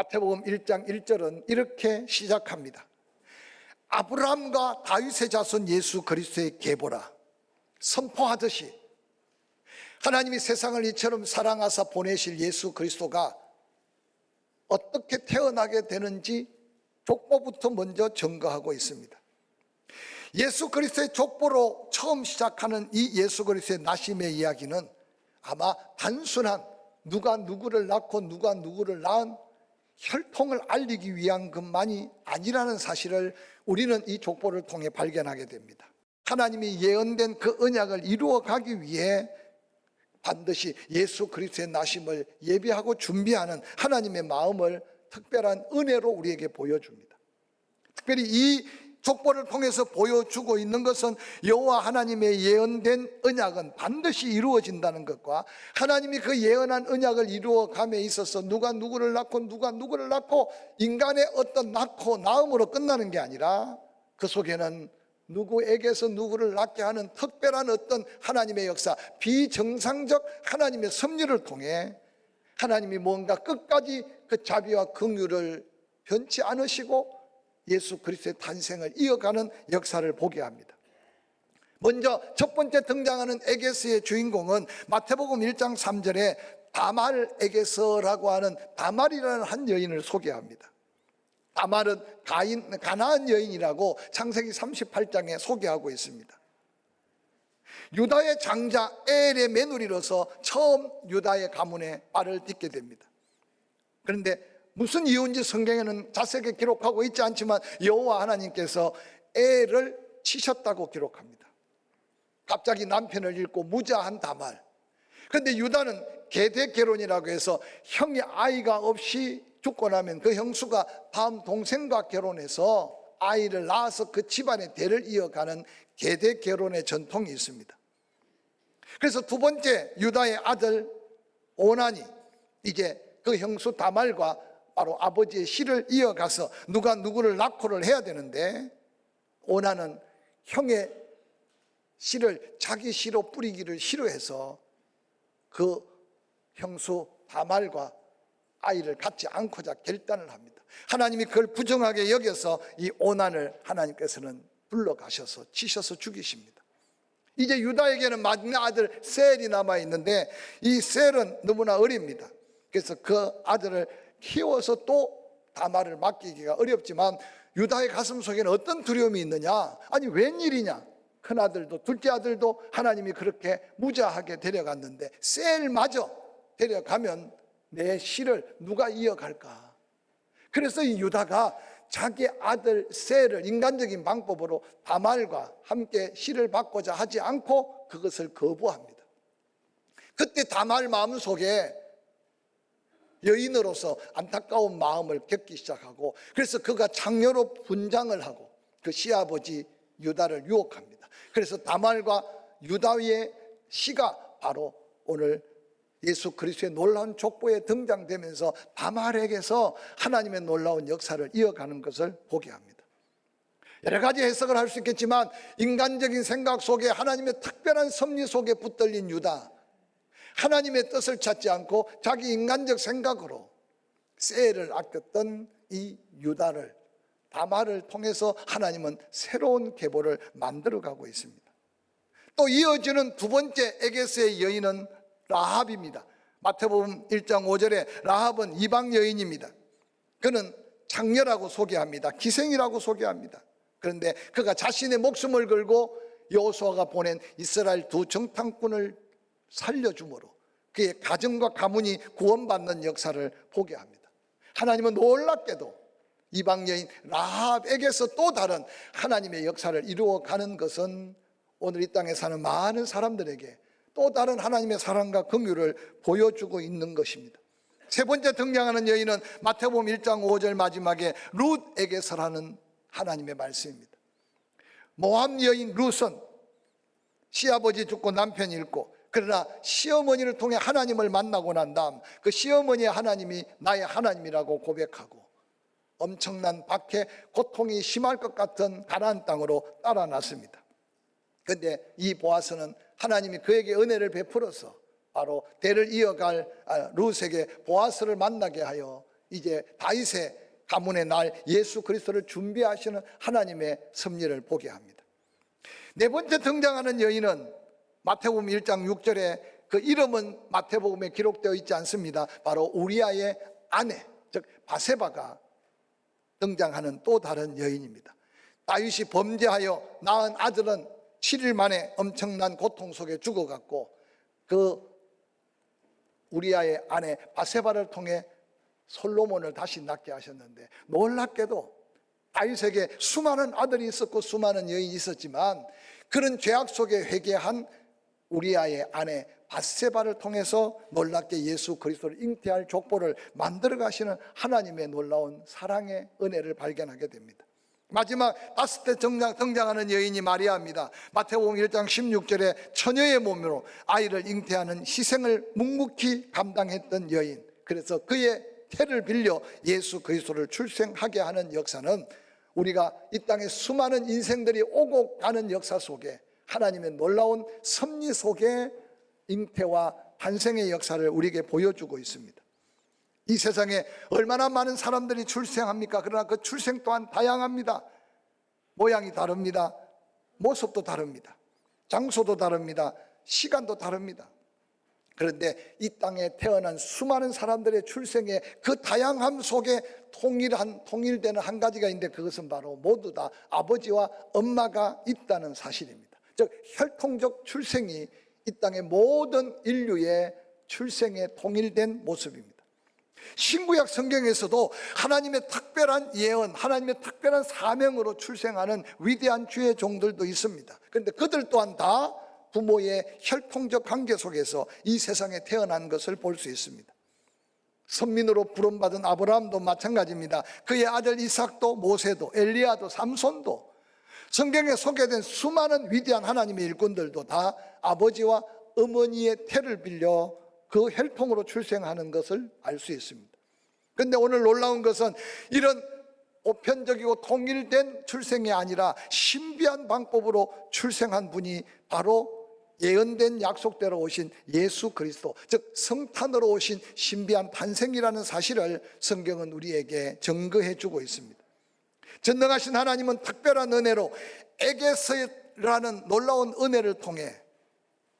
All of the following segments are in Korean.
마태복음 1장 1절은 이렇게 시작합니다. 아브라함과 다윗의 자손 예수 그리스도의 계보라. 선포하듯이 하나님이 세상을 이처럼 사랑하사 보내실 예수 그리스도가 어떻게 태어나게 되는지 족보부터 먼저 증거하고 있습니다. 예수 그리스도의 족보로 처음 시작하는 이 예수 그리스도의 나심의 이야기는 아마 단순한 누가 누구를 낳고 누가 누구를 낳은 혈통을 알리기 위한 것만이 아니라는 사실을 우리는 이 족보를 통해 발견하게 됩니다. 하나님이 예언된 그 언약을 이루어가기 위해 반드시 예수 그리스도의 나심을 예비하고 준비하는 하나님의 마음을 특별한 은혜로 우리에게 보여줍니다. 특별히 이 족보를 통해서 보여주고 있는 것은 여호와 하나님의 예언된 언약은 반드시 이루어진다는 것과 하나님이 그 예언한 언약을 이루어감에 있어서 누가 누구를 낳고 누가 누구를 낳고 인간의 어떤 낳고 낳음으로 끝나는 게 아니라 그 속에는 누구에게서 누구를 낳게 하는 특별한 어떤 하나님의 역사, 비정상적 하나님의 섭리를 통해 하나님이 뭔가 끝까지 그 자비와 긍휼을 변치 않으시고 예수 그리스도의 탄생을 이어가는 역사를 보게 합니다. 먼저 첫 번째 등장하는 에게스의 주인공은 마태복음 1장 3절에 다말 에게서라고 하는 다말이라는 한 여인을 소개합니다. 다말은 가나안 여인이라고 창세기 38장에 소개하고 있습니다. 유다의 장자 엘의 며느리로서 처음 유다의 가문에 발을 딛게 됩니다. 그런데 무슨 이유인지 성경에는 자세하게 기록하고 있지 않지만 여호와 하나님께서 엘을 치셨다고 기록합니다. 갑자기 남편을 잃고 무자한 다말. 그런데 유다는 계대결혼이라고 해서 형이 아이가 없이 죽고 나면 그 형수가 다음 동생과 결혼해서 아이를 낳아서 그 집안의 대를 이어가는 계대결혼의 전통이 있습니다. 그래서 두 번째 유다의 아들 오난이 이제 그 형수 다말과 바로 아버지의 씨를 이어가서 누가 누구를 낳고를 해야 되는데 오난은 형의 씨를 자기 씨로 뿌리기를 싫어해서 그 형수 다말과 아이를 갖지 않고자 결단을 합니다. 하나님이 그걸 부정하게 여겨서 이 오난을 하나님께서는 불러가셔서 치셔서 죽이십니다. 이제 유다에게는 막내 아들 셀이 남아 있는데 이 셀은 너무나 어립니다. 그래서 그 아들을 키워서 또 다말을 맡기기가 어렵지만 유다의 가슴 속에는 어떤 두려움이 있느냐? 아니 웬일이냐? 큰아들도 둘째 아들도 하나님이 그렇게 무자하게 데려갔는데 셀마저 데려가면 내 씨를 누가 이어갈까? 그래서 이 유다가 자기 아들 셀을 인간적인 방법으로 다말과 함께 씨를 받고자 하지 않고 그것을 거부합니다. 그때 다말 마음속에 여인으로서 안타까운 마음을 겪기 시작하고 그래서 그가 창녀로 분장을 하고 그 시아버지 유다를 유혹합니다. 그래서 다말과 유다의 씨가 바로 오늘 예수 그리스도의 놀라운 족보에 등장되면서 다말에게서 하나님의 놀라운 역사를 이어가는 것을 보게 합니다. 여러 가지 해석을 할 수 있겠지만 인간적인 생각 속에 하나님의 특별한 섭리 속에 붙들린 유다, 하나님의 뜻을 찾지 않고 자기 인간적 생각으로 셀을 아꼈던 이 유다를 다말을 통해서 하나님은 새로운 계보를 만들어가고 있습니다. 또 이어지는 두 번째 에게스의 여인은 라합입니다. 마태복음 1장 5절에 라합은 이방 여인입니다. 그는 장녀라고 소개합니다. 기생이라고 소개합니다. 그런데 그가 자신의 목숨을 걸고 여호수아가 보낸 이스라엘 두 정탐꾼을 살려줌으로 그의 가정과 가문이 구원받는 역사를 보게 합니다. 하나님은 놀랍게도 이방 여인 라합에게서 또 다른 하나님의 역사를 이루어가는 것은 오늘 이 땅에 사는 많은 사람들에게 또 다른 하나님의 사랑과 긍휼을 보여주고 있는 것입니다. 세 번째 등장하는 여인은 마태복음 1장 5절 마지막에 룻에게서라는 하나님의 말씀입니다. 모압 여인 룻은 시아버지 죽고 남편이 잃고 그러나 시어머니를 통해 하나님을 만나고 난 다음 그 시어머니의 하나님이 나의 하나님이라고 고백하고 엄청난 박해, 고통이 심할 것 같은 가나안 땅으로 따라 났습니다. 그런데 이 보아스는 하나님이 그에게 은혜를 베풀어서 바로 대를 이어갈 룻에게 보아스를 만나게 하여 이제 다윗의 가문의 날 예수 그리스도를 준비하시는 하나님의 섭리를 보게 합니다. 네 번째 등장하는 여인은 마태복음 1장 6절에 그 이름은 마태복음에 기록되어 있지 않습니다. 바로 우리아의 아내, 즉 바세바가 등장하는 또 다른 여인입니다. 다윗이 범죄하여 낳은 아들은 7일 만에 엄청난 고통 속에 죽어갔고 그 우리아의 아내 바세바를 통해 솔로몬을 다시 낳게 하셨는데, 놀랍게도 다윗에게 수많은 아들이 있었고 수많은 여인이 있었지만 그런 죄악 속에 회개한 우리아의 아내 바세바를 통해서 놀랍게 예수 그리스도를 잉태할 족보를 만들어 가시는 하나님의 놀라운 사랑의 은혜를 발견하게 됩니다. 마지막 다섯째 등장하는 여인이 마리아입니다. 마태복음 1장 16절에 처녀의 몸으로 아이를 잉태하는 희생을 묵묵히 감당했던 여인, 그래서 그의 태를 빌려 예수 그리스도를 출생하게 하는 역사는 우리가 이 땅에 수많은 인생들이 오고 가는 역사 속에 하나님의 놀라운 섭리 속에 잉태와 탄생의 역사를 우리에게 보여주고 있습니다. 이 세상에 얼마나 많은 사람들이 출생합니까? 그러나 그 출생 또한 다양합니다. 모양이 다릅니다. 모습도 다릅니다. 장소도 다릅니다. 시간도 다릅니다. 그런데 이 땅에 태어난 수많은 사람들의 출생의 그 다양함 속에 통일되는 한 가지가 있는데, 그것은 바로 모두 다 아버지와 엄마가 있다는 사실입니다. 즉 혈통적 출생이 이 땅의 모든 인류의 출생에 통일된 모습입니다. 신구약 성경에서도 하나님의 특별한 예언, 하나님의 특별한 사명으로 출생하는 위대한 주의 종들도 있습니다. 그런데 그들 또한 다 부모의 혈통적 관계 속에서 이 세상에 태어난 것을 볼 수 있습니다. 선민으로 부름받은 아브라함도 마찬가지입니다. 그의 아들 이삭도, 모세도, 엘리야도, 삼손도, 성경에 소개된 수많은 위대한 하나님의 일꾼들도 다 아버지와 어머니의 태를 빌려 그 혈통으로 출생하는 것을 알 수 있습니다. 그런데 오늘 놀라운 것은 이런 보편적이고 통일된 출생이 아니라 신비한 방법으로 출생한 분이 바로 예언된 약속대로 오신 예수 그리스도, 즉 성탄으로 오신 신비한 탄생이라는 사실을 성경은 우리에게 증거해 주고 있습니다. 전능하신 하나님은 특별한 은혜로 에게서라는 놀라운 은혜를 통해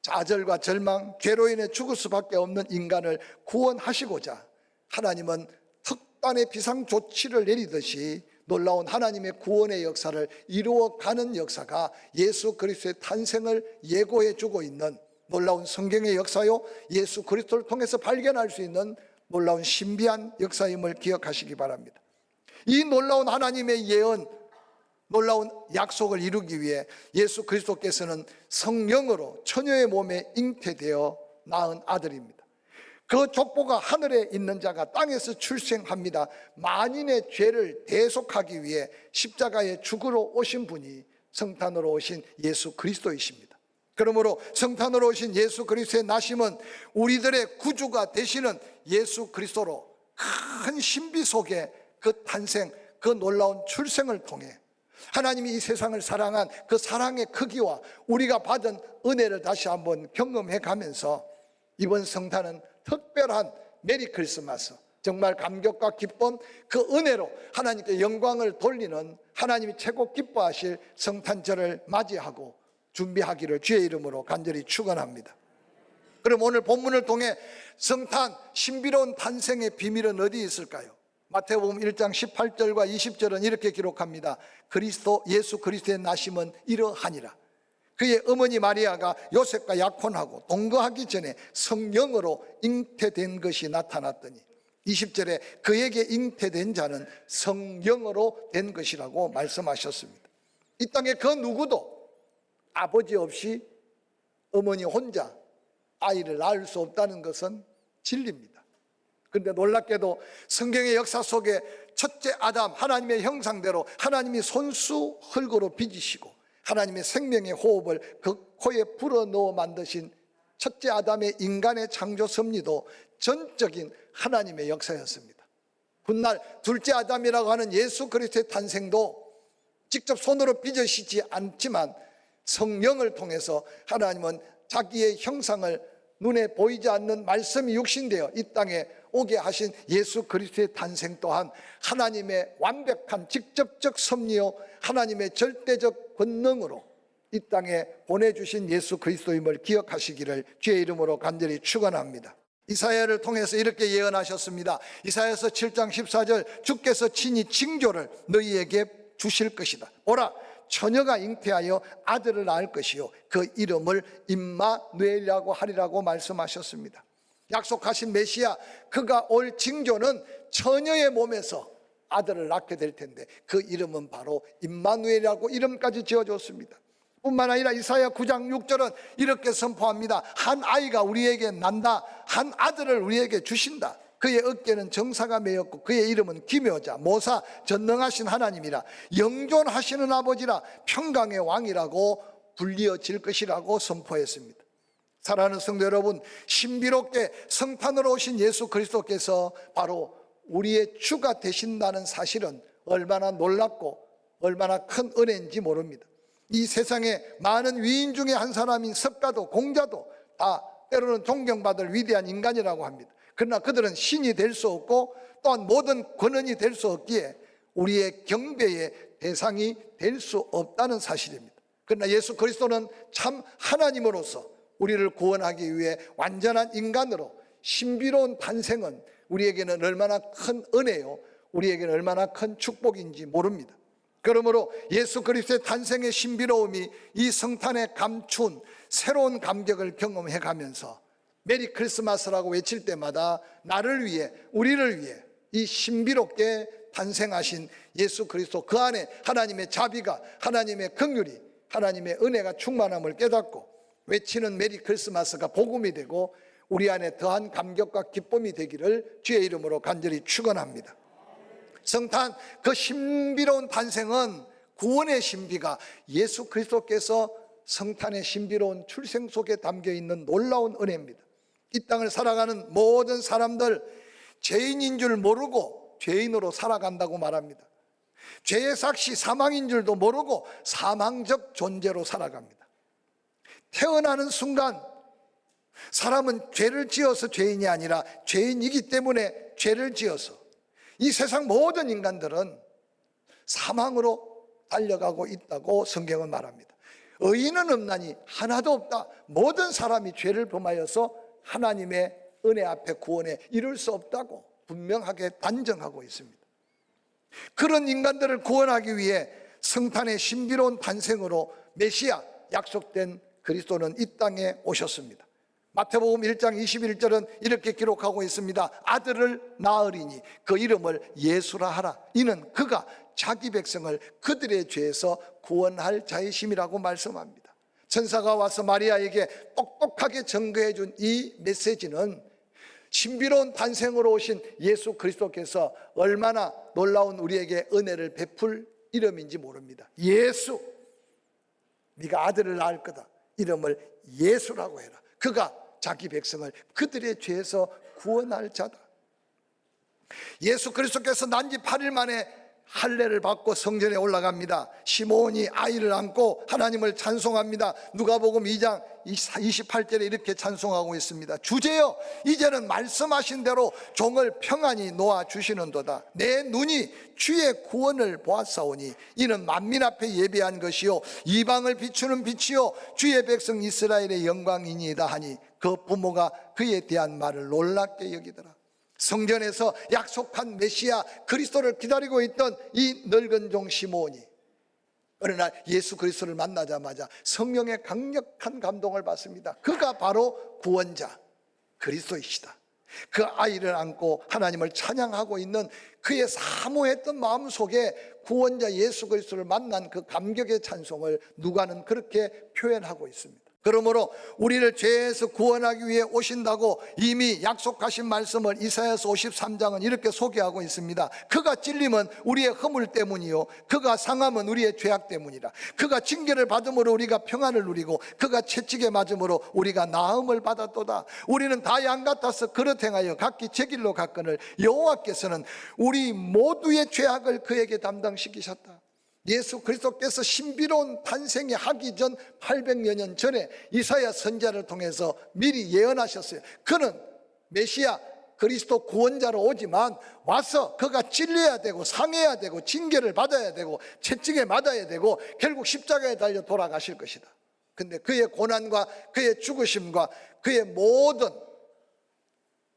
좌절과 절망, 죄로 인해 죽을 수밖에 없는 인간을 구원하시고자 하나님은 특단의 비상조치를 내리듯이 놀라운 하나님의 구원의 역사를 이루어가는 역사가 예수 그리스도의 탄생을 예고해 주고 있는 놀라운 성경의 역사요, 예수 그리스도를 통해서 발견할 수 있는 놀라운 신비한 역사임을 기억하시기 바랍니다. 이 놀라운 하나님의 예언, 놀라운 약속을 이루기 위해 예수 그리스도께서는 성령으로 처녀의 몸에 잉태되어 낳은 아들입니다. 그 족보가 하늘에 있는 자가 땅에서 출생합니다. 만인의 죄를 대속하기 위해 십자가에 죽으러 오신 분이 성탄으로 오신 예수 그리스도이십니다. 그러므로 성탄으로 오신 예수 그리스도의 나심은 우리들의 구주가 되시는 예수 그리스도로 큰 신비 속에 그 탄생, 그 놀라운 출생을 통해 하나님이 이 세상을 사랑한 그 사랑의 크기와 우리가 받은 은혜를 다시 한번 경험해 가면서 이번 성탄은 특별한 메리 크리스마스, 정말 감격과 기쁨, 그 은혜로 하나님께 영광을 돌리는 하나님이 최고 기뻐하실 성탄절을 맞이하고 준비하기를 주의 이름으로 간절히 축원합니다. 그럼 오늘 본문을 통해 성탄 신비로운 탄생의 비밀은 어디 있을까요? 마태복음 1장 18절과 20절은 이렇게 기록합니다. 예수 그리스도의 나심은 이러하니라. 그의 어머니 마리아가 요셉과 약혼하고 동거하기 전에 성령으로 잉태된 것이 나타났더니, 20절에 그에게 잉태된 자는 성령으로 된 것이라고 말씀하셨습니다. 이 땅에 그 누구도 아버지 없이 어머니 혼자 아이를 낳을 수 없다는 것은 진리입니다. 그런데 놀랍게도 성경의 역사 속에 첫째 아담, 하나님의 형상대로 하나님이 손수 흙으로 빚으시고 하나님의 생명의 호흡을 그 코에 불어넣어 만드신 첫째 아담의 인간의 창조 섭리도 전적인 하나님의 역사였습니다. 훗날 둘째 아담이라고 하는 예수 그리스도의 탄생도 직접 손으로 빚으시지 않지만 성령을 통해서 하나님은 자기의 형상을 눈에 보이지 않는 말씀이 육신되어 이 땅에 오게 하신 예수 그리스도의 탄생 또한 하나님의 완벽한 직접적 섭리요 하나님의 절대적 권능으로 이 땅에 보내주신 예수 그리스도임을 기억하시기를 주의 이름으로 간절히 축원합니다. 이사야를 통해서 이렇게 예언하셨습니다. 이사야서 7장 14절, 주께서 친히 징조를 너희에게 주실 것이다. 보라, 처녀가 잉태하여 아들을 낳을 것이요 그 이름을 임마누엘이라고 하리라고 말씀하셨습니다. 약속하신 메시아, 그가 올 징조는 처녀의 몸에서 아들을 낳게 될 텐데 그 이름은 바로 임마누엘이라고 이름까지 지어줬습니다. 뿐만 아니라 이사야 9장 6절은 이렇게 선포합니다. 한 아이가 우리에게 난다. 한 아들을 우리에게 주신다. 그의 어깨는 정사가 매였고 그의 이름은 기묘자, 모사, 전능하신 하나님이라, 영존하시는 아버지라, 평강의 왕이라고 불리어질 것이라고 선포했습니다. 사랑하는 성도 여러분, 신비롭게 성탄으로 오신 예수 그리스도께서 바로 우리의 주가 되신다는 사실은 얼마나 놀랍고 얼마나 큰 은혜인지 모릅니다. 이 세상에 많은 위인 중에 한 사람인 석가도 공자도 다 때로는 존경받을 위대한 인간이라고 합니다. 그러나 그들은 신이 될 수 없고 또한 모든 권한이 될 수 없기에 우리의 경배의 대상이 될 수 없다는 사실입니다. 그러나 예수 그리스도는 참 하나님으로서 우리를 구원하기 위해 완전한 인간으로 신비로운 탄생은 우리에게는 얼마나 큰 은혜요, 우리에게는 얼마나 큰 축복인지 모릅니다. 그러므로 예수 그리스도의 탄생의 신비로움이 이 성탄에 감춘 새로운 감격을 경험해 가면서 메리 크리스마스라고 외칠 때마다 나를 위해, 우리를 위해 이 신비롭게 탄생하신 예수 그리스도, 그 안에 하나님의 자비가, 하나님의 긍휼이, 하나님의 은혜가 충만함을 깨닫고 외치는 메리 크리스마스가 복음이 되고 우리 안에 더한 감격과 기쁨이 되기를 주의 이름으로 간절히 축원합니다. 성탄, 그 신비로운 탄생은 구원의 신비가 예수 그리스도께서 성탄의 신비로운 출생 속에 담겨 있는 놀라운 은혜입니다. 이 땅을 살아가는 모든 사람들 죄인인 줄 모르고 죄인으로 살아간다고 말합니다. 죄의 삭시 사망인 줄도 모르고 사망적 존재로 살아갑니다. 태어나는 순간 사람은 죄를 지어서 죄인이 아니라 죄인이기 때문에 죄를 지어서 이 세상 모든 인간들은 사망으로 달려가고 있다고 성경은 말합니다. 의인은 없나니 하나도 없다. 모든 사람이 죄를 범하여서 하나님의 은혜 앞에 구원에 이룰 수 없다고 분명하게 단정하고 있습니다. 그런 인간들을 구원하기 위해 성탄의 신비로운 탄생으로 메시아, 약속된 그리스도는 이 땅에 오셨습니다. 마태복음 1장 21절은 이렇게 기록하고 있습니다. 아들을 낳으리니 그 이름을 예수라 하라. 이는 그가 자기 백성을 그들의 죄에서 구원할 자이심이라고 말씀합니다. 천사가 와서 마리아에게 똑똑하게 증거해 준 이 메시지는 신비로운 탄생으로 오신 예수 그리스도께서 얼마나 놀라운 우리에게 은혜를 베풀 이름인지 모릅니다. 예수, 네가 아들을 낳을 거다. 이름을 예수라고 해라. 그가 자기 백성을 그들의 죄에서 구원할 자다. 예수 그리스도께서 난 지 8일 만에 할례를 받고 성전에 올라갑니다. 시몬이 아이를 안고 하나님을 찬송합니다. 누가복음 2장 28절에 이렇게 찬송하고 있습니다. 주제여, 이제는 말씀하신 대로 종을 평안히 놓아주시는도다. 내 눈이 주의 구원을 보았사오니 이는 만민 앞에 예비한 것이요 이방을 비추는 빛이요 주의 백성 이스라엘의 영광이니이다 하니 그 부모가 그에 대한 말을 놀랍게 여기더라. 성전에서 약속한 메시아 그리스도를 기다리고 있던 이 늙은 종 시몬이 어느 날 예수 그리스도를 만나자마자 성령의 강력한 감동을 받습니다. 그가 바로 구원자 그리스도이시다. 그 아이를 안고 하나님을 찬양하고 있는 그의 사모했던 마음 속에 구원자 예수 그리스도를 만난 그 감격의 찬송을 누가는 그렇게 표현하고 있습니다. 그러므로 우리를 죄에서 구원하기 위해 오신다고 이미 약속하신 말씀을 이사야서 53장은 이렇게 소개하고 있습니다. 그가 찔림은 우리의 허물 때문이요 그가 상함은 우리의 죄악 때문이라. 그가 징계를 받음으로 우리가 평안을 누리고 그가 채찍에 맞음으로 우리가 나음을 받았도다. 우리는 다 양 같아서 그릇 행하여 각기 제 길로 갔거늘 여호와께서는 우리 모두의 죄악을 그에게 담당시키셨다. 예수 그리스도께서 신비로운 탄생이 하기 전 800여 년 전에 이사야 선지자를 통해서 미리 예언하셨어요. 그는 메시아 그리스도 구원자로 오지만 와서 그가 찔려야 되고 상해야 되고 징계를 받아야 되고 채찍에 맞아야 되고 결국 십자가에 달려 돌아가실 것이다. 근데 그의 고난과 그의 죽으심과 그의 모든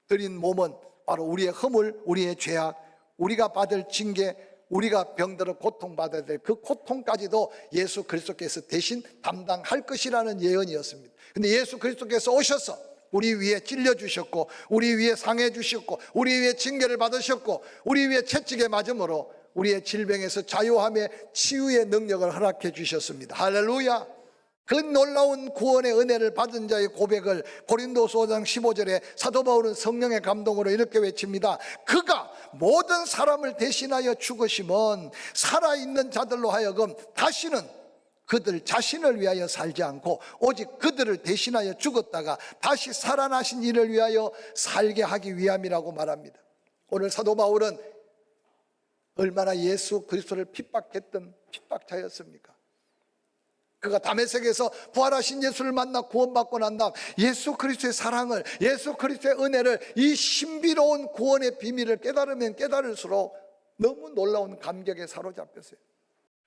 드린 몸은 바로 우리의 허물, 우리의 죄악, 우리가 받을 징계, 우리가 병들어 고통받아야 될 그 고통까지도 예수 그리스도께서 대신 담당할 것이라는 예언이었습니다. 근데 예수 그리스도께서 오셔서 우리 위에 찔려주셨고 우리 위에 상해주셨고 우리 위에 징계를 받으셨고 우리 위에 채찍에 맞음으로 우리의 질병에서 자유함의 치유의 능력을 허락해 주셨습니다. 할렐루야. 그 놀라운 구원의 은혜를 받은 자의 고백을 고린도서 5장 15절에 사도 바울은 성령의 감동으로 이렇게 외칩니다. 그가 모든 사람을 대신하여 죽으심은 살아있는 자들로 하여금 다시는 그들 자신을 위하여 살지 않고 오직 그들을 대신하여 죽었다가 다시 살아나신 이를 위하여 살게 하기 위함이라고 말합니다. 오늘 사도 바울은 얼마나 예수 그리스도를 핍박했던 핍박자였습니까? 그가 다메섹에서 부활하신 예수를 만나 구원받고 난 다음 예수 그리스도의 사랑을, 예수 그리스도의 은혜를, 이 신비로운 구원의 비밀을 깨달으면 깨달을수록 너무 놀라운 감격에 사로잡혔어요.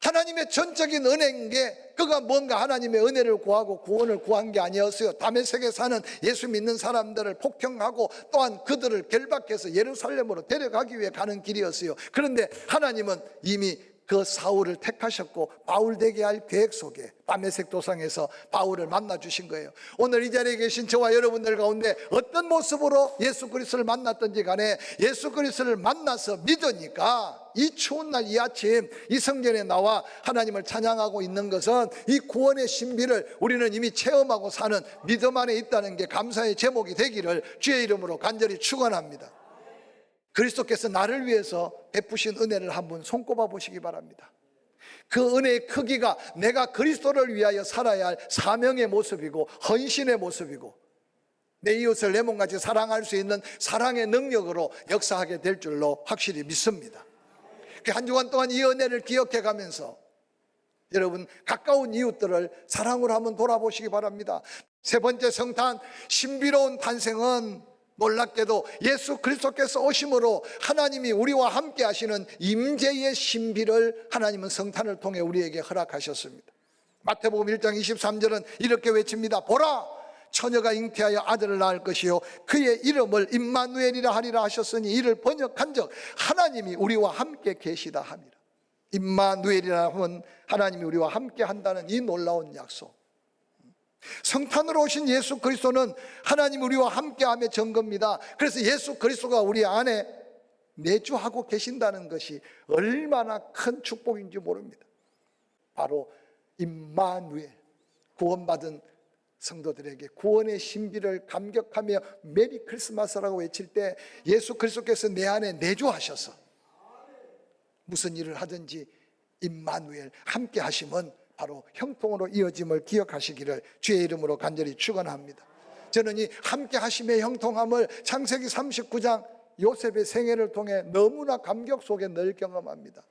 하나님의 전적인 은혜인 게 그가 뭔가 하나님의 은혜를 구하고 구원을 구한 게 아니었어요. 다메섹에 사는 예수 믿는 사람들을 폭행하고 또한 그들을 결박해서 예루살렘으로 데려가기 위해 가는 길이었어요. 그런데 하나님은 이미 그 사울을 택하셨고 바울 되게 할 계획 속에 다메섹 도상에서 바울을 만나 주신 거예요. 오늘 이 자리에 계신 저와 여러분들 가운데 어떤 모습으로 예수 그리스도를 만났든지 간에 예수 그리스도를 만나서 믿으니까 이 추운 날 이 아침 이 성전에 나와 하나님을 찬양하고 있는 것은 이 구원의 신비를 우리는 이미 체험하고 사는 믿음 안에 있다는 게 감사의 제목이 되기를 주의 이름으로 간절히 축원합니다. 그리스도께서 나를 위해서 베푸신 은혜를 한번 손꼽아 보시기 바랍니다. 그 은혜의 크기가 내가 그리스도를 위하여 살아야 할 사명의 모습이고 헌신의 모습이고 내 이웃을 내 몸같이 사랑할 수 있는 사랑의 능력으로 역사하게 될 줄로 확실히 믿습니다. 한 주간 동안 이 은혜를 기억해 가면서 여러분 가까운 이웃들을 사랑으로 한번 돌아보시기 바랍니다. 세 번째 성탄 신비로운 탄생은 놀랍게도 예수 그리스도께서 오심으로 하나님이 우리와 함께 하시는 임재의 신비를 하나님은 성탄을 통해 우리에게 허락하셨습니다. 마태복음 1장 23절은 이렇게 외칩니다. 보라 처녀가 잉태하여 아들을 낳을 것이요 그의 이름을 임마누엘이라 하리라 하셨으니 이를 번역한 적 하나님이 우리와 함께 계시다 함이라. 임마누엘이라 하면 하나님이 우리와 함께 한다는 이 놀라운 약속. 성탄으로 오신 예수 그리스도는 하나님 우리와 함께함의 증거입니다. 그래서 예수 그리스도가 우리 안에 내주하고 계신다는 것이 얼마나 큰 축복인지 모릅니다. 바로 임마누엘, 구원받은 성도들에게 구원의 신비를 감격하며 메리 크리스마스라고 외칠 때 예수 그리스도께서 내 안에 내주하셔서 무슨 일을 하든지 임마누엘 함께 하심은 바로 형통으로 이어짐을 기억하시기를 주의 이름으로 간절히 축원합니다. 저는 이 함께 하심의 형통함을 창세기 39장 요셉의 생애를 통해 너무나 감격 속에 늘 경험합니다.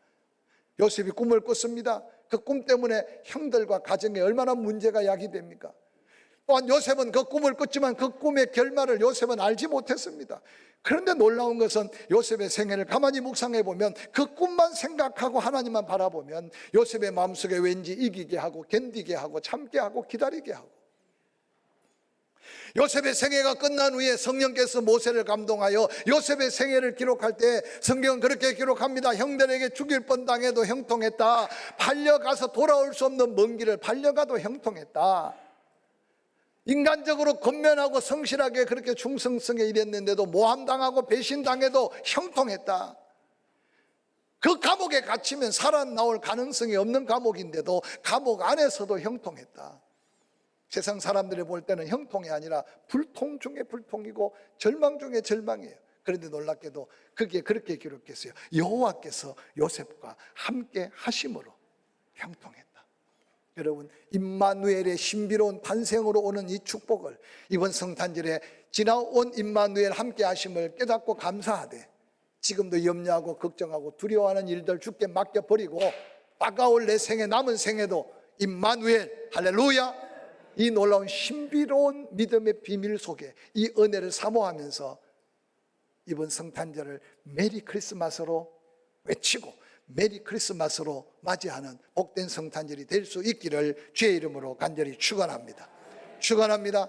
요셉이 꿈을 꿨습니다. 그 꿈 때문에 형들과 가정에 얼마나 문제가 야기됩니까? 또한 요셉은 그 꿈을 꿨지만 그 꿈의 결말을 요셉은 알지 못했습니다. 그런데 놀라운 것은 요셉의 생애를 가만히 묵상해 보면 그 꿈만 생각하고 하나님만 바라보면 요셉의 마음속에 왠지 이기게 하고 견디게 하고 참게 하고 기다리게 하고 요셉의 생애가 끝난 후에 성령께서 모세를 감동하여 요셉의 생애를 기록할 때 성경은 그렇게 기록합니다. 형들에게 죽일 뻔당해도 형통했다. 팔려가서 돌아올 수 없는 먼 길을 팔려가도 형통했다. 인간적으로 건면하고 성실하게 그렇게 충성성에 일했는데도 모함당하고 배신당해도 형통했다. 그 감옥에 갇히면 살아나올 가능성이 없는 감옥인데도 감옥 안에서도 형통했다. 세상 사람들이 볼 때는 형통이 아니라 불통 중에 불통이고 절망 중에 절망이에요. 그런데 놀랍게도 그게 그렇게 기록했어요. 여호와께서 요셉과 함께 하심으로 형통했다. 여러분 임마누엘의 신비로운 탄생으로 오는 이 축복을 이번 성탄절에 지나온 임마누엘 함께 하심을 깨닫고 감사하되 지금도 염려하고 걱정하고 두려워하는 일들 주께 맡겨버리고 다가올 내 생에 남은 생에도 임마누엘 할렐루야 이 놀라운 신비로운 믿음의 비밀 속에 이 은혜를 사모하면서 이번 성탄절을 메리 크리스마스로 외치고 메리 크리스마스로 맞이하는 복된 성탄절이 될 수 있기를 주의 이름으로 간절히 축원합니다. 축원합니다.